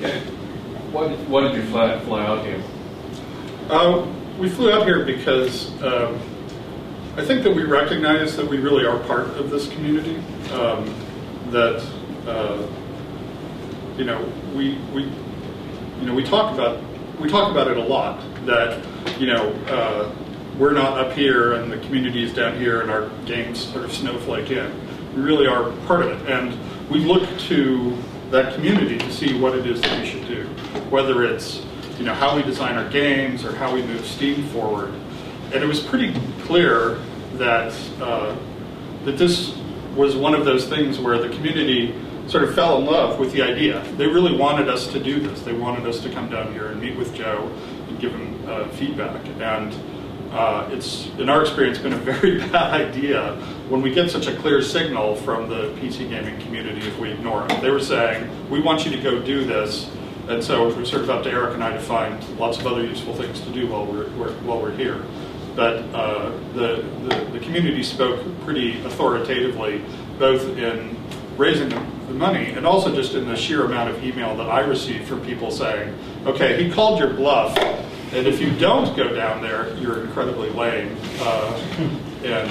Yeah. Why did you fly out here? We flew out here because I think that we recognize that we really are part of this community. That we talk about it a lot. That we're not up here and the community is down here and our games sort of snowflake in. We really are part of it, and we look to that community to see what it is that we should do, whether it's how we design our games or how we move Steam forward. And it was pretty clear that that this was one of those things where the community sort of fell in love with the idea. They really wanted us to do this. They wanted us to come down here and meet with Joe and give him feedback. And it's, in our experience, been a very bad idea when we get such a clear signal from the PC gaming community if we ignore it. They were saying, we want you to go do this, and so it was sort of up to Eric and I to find lots of other useful things to do while we're here. But the community spoke pretty authoritatively, both in raising the money and also just in the sheer amount of email that I received from people saying, okay, he called your bluff, and if you don't go down there, you're incredibly lame, and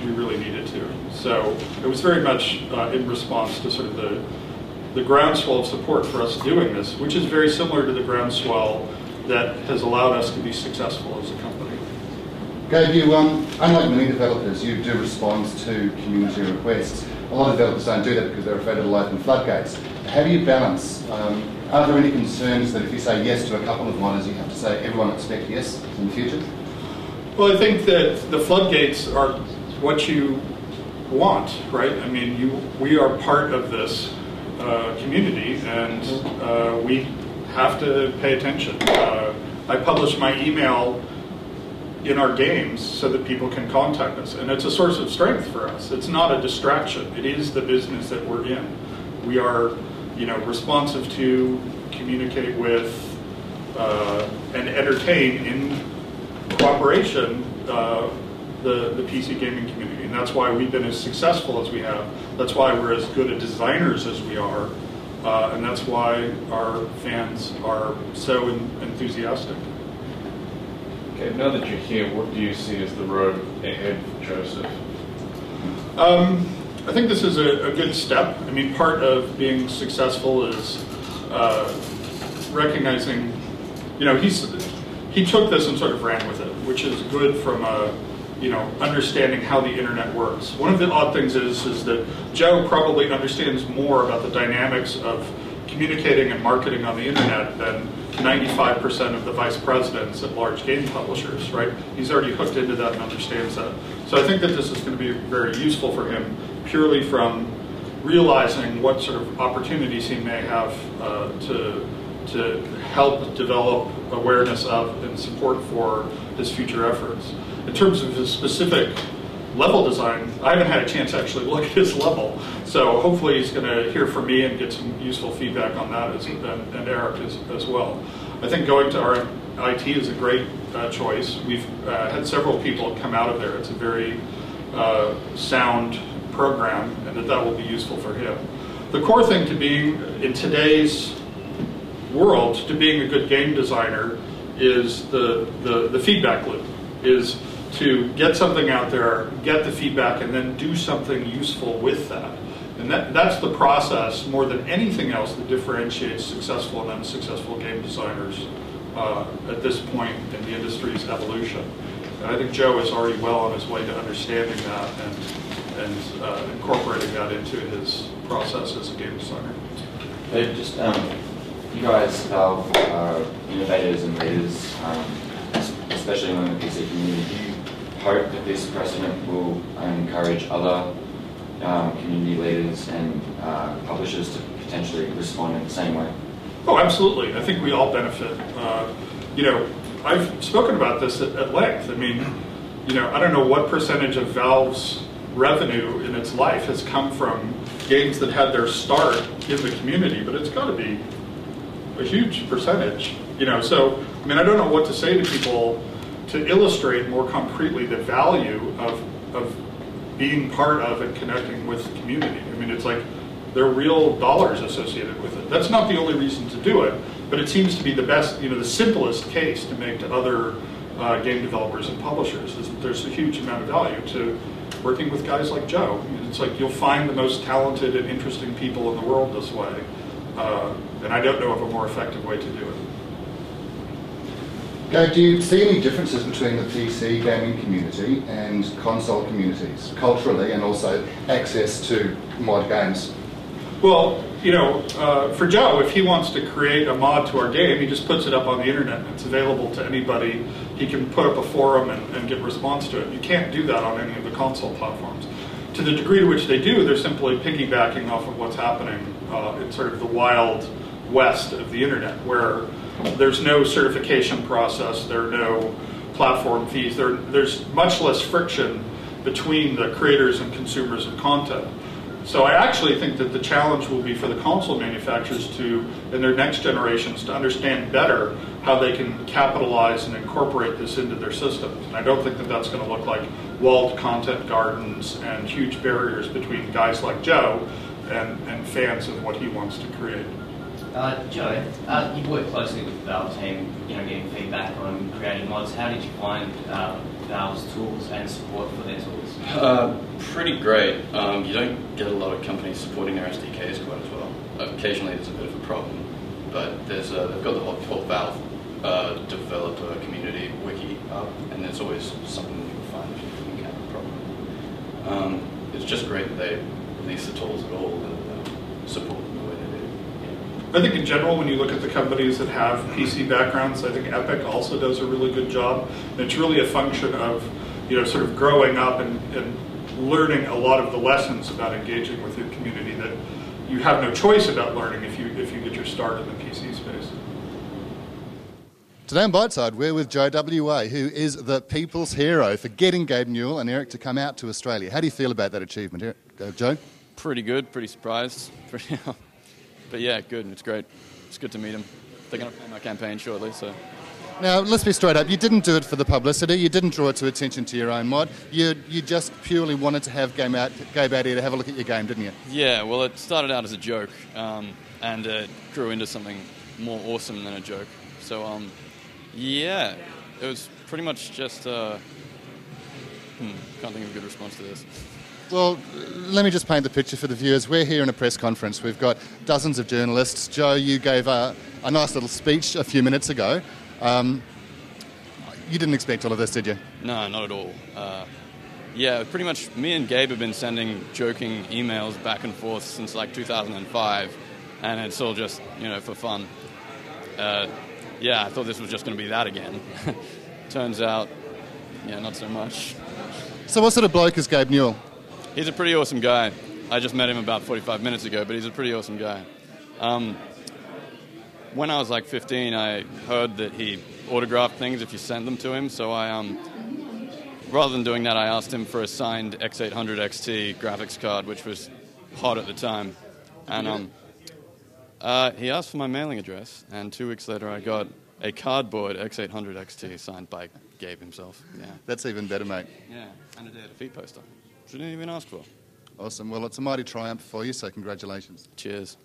we really needed to. So it was very much in response to sort of the groundswell of support for us doing this, which is very similar to the groundswell that has allowed us to be successful as a company. Gabe, you, unlike many developers, you do respond to community requests. A lot of developers don't do that because they're afraid it'll open floodgates. How do you balance? Are there any concerns that if you say yes to a couple of modders, you have to say everyone expect yes in the future? Well, I think that the floodgates are what you want, right? I mean, we are part of this community, and we have to pay attention. I publish my email in our games so that people can contact us, and it's a source of strength for us. It's not a distraction. It is the business that we're in. We are, responsive to, communicate with, and entertain in cooperation the PC gaming community, and that's why we've been as successful as we have. That's why we're as good at designers as we are, and that's why our fans are so enthusiastic. Okay, now that you're here, what do you see as the road ahead for Joseph? I think this is a good step. I mean, part of being successful is recognizing, he took this and sort of ran with it, which is good from understanding how the internet works. One of the odd things is that Joe probably understands more about the dynamics of communicating and marketing on the internet than 95% of the vice presidents at large game publishers, right? He's already hooked into that and understands that. So I think that this is going to be very useful for him, purely from realizing what sort of opportunities he may have to help develop awareness of and support for his future efforts. In terms of his specific level design, I haven't had a chance to actually look at his level, so hopefully he's going to hear from me and get some useful feedback on that, and Eric as well. I think going to our IT is a great choice. We've had several people come out of there. It's a very sound program, and that will be useful for him. The core thing to being, in today's world, to being a good game designer is the feedback loop, is to get something out there, get the feedback, and then do something useful with that. And that's the process, more than anything else, that differentiates successful and unsuccessful game designers at this point in the industry's evolution. And I think Joe is already well on his way to understanding that and incorporating that into his process as a game designer. But just, you guys, Valve, are innovators and leaders, especially among the PC community. Do you hope that this precedent will encourage other community leaders and publishers to potentially respond in the same way? Oh, absolutely. I think we all benefit. I've spoken about this at length. I mean, I don't know what percentage of Valve's revenue in its life has come from games that had their start in the community, but it's got to be a huge percentage. So, I mean, I don't know what to say to people to illustrate more concretely the value of being part of and connecting with the community. I mean, it's like there are real dollars associated with it. it. That's not the only reason to do it, but it seems to be the best, the simplest case to make to other game developers and publishers, is that there's a huge amount of value to working with guys like Joe. It's like you'll find the most talented and interesting people in the world this way, and I don't know of a more effective way to do it. Gabe, do you see any differences between the PC gaming community and console communities, culturally and also access to mod games? Well, for Joe, if he wants to create a mod to our game, he just puts it up on the internet and it's available to anybody. He can put up a forum and get response to it. You can't do that on any of the console platforms. To the degree to which they do, they're simply piggybacking off of what's happening in sort of the wild west of the internet, where there's no certification process, there are no platform fees, there's much less friction between the creators and consumers of content. So I actually think that the challenge will be for the console manufacturers to, in their next generations, to understand better how they can capitalize and incorporate this into their systems. And I don't think that that's going to look like walled content gardens and huge barriers between guys like Joe and fans of what he wants to create. Joe, you've worked closely with the Valve team, getting feedback on creating mods. How did you find Valve's tools and support for their tools? Pretty great. You don't get a lot of companies supporting their SDKs quite as well. Occasionally there's a bit of a problem, but they've got the whole Valve developer community wiki up, and there's always something you'll find if you encounter a problem. It's just great that they release the tools at all and support them the way they do. I think in general, when you look at the companies that have PC backgrounds, I think Epic also does a really good job. And it's really a function of, sort of growing up and learning a lot of the lessons about engaging with your community that you have no choice about learning if you get your start in the PC space. Today on Biteside, we're with Joe WA, who is the people's hero for getting Gabe Newell and Eric to come out to Australia. How do you feel about that achievement here, Joe? Pretty good, pretty surprised. But yeah, good. It's great. It's good to meet him. They're going to play my campaign shortly, so. Now, let's be straight up. You didn't do it for the publicity. You didn't draw it to attention to your own mod. You just purely wanted to have Gabe out here to have a look at your game, didn't you? Yeah, well, it started out as a joke, and it grew into something more awesome than a joke. So, yeah, it was pretty much just, can't think of a good response to this. Well, let me just paint the picture for the viewers. We're here in a press conference. We've got dozens of journalists. Joe, you gave a nice little speech a few minutes ago. You didn't expect all of this, did you? No, not at all. Yeah, pretty much me and Gabe have been sending joking emails back and forth since like 2005, and it's all just, for fun. Yeah, I thought this was just going to be that again. Turns out, yeah, not so much. So what sort of bloke is Gabe Newell? He's a pretty awesome guy. I just met him about 45 minutes ago, but he's a pretty awesome guy. When I was like 15, I heard that he autographed things if you sent them to him, so I, rather than doing that, I asked him for a signed X800 XT graphics card, which was hot at the time. And he asked for my mailing address, and 2 weeks later I got a cardboard X800 XT signed by Gabe himself. Yeah, that's even better, mate. Yeah, and a Day at Defeat poster, which I didn't even ask for. Awesome. Well, it's a mighty triumph for you, so congratulations. Cheers.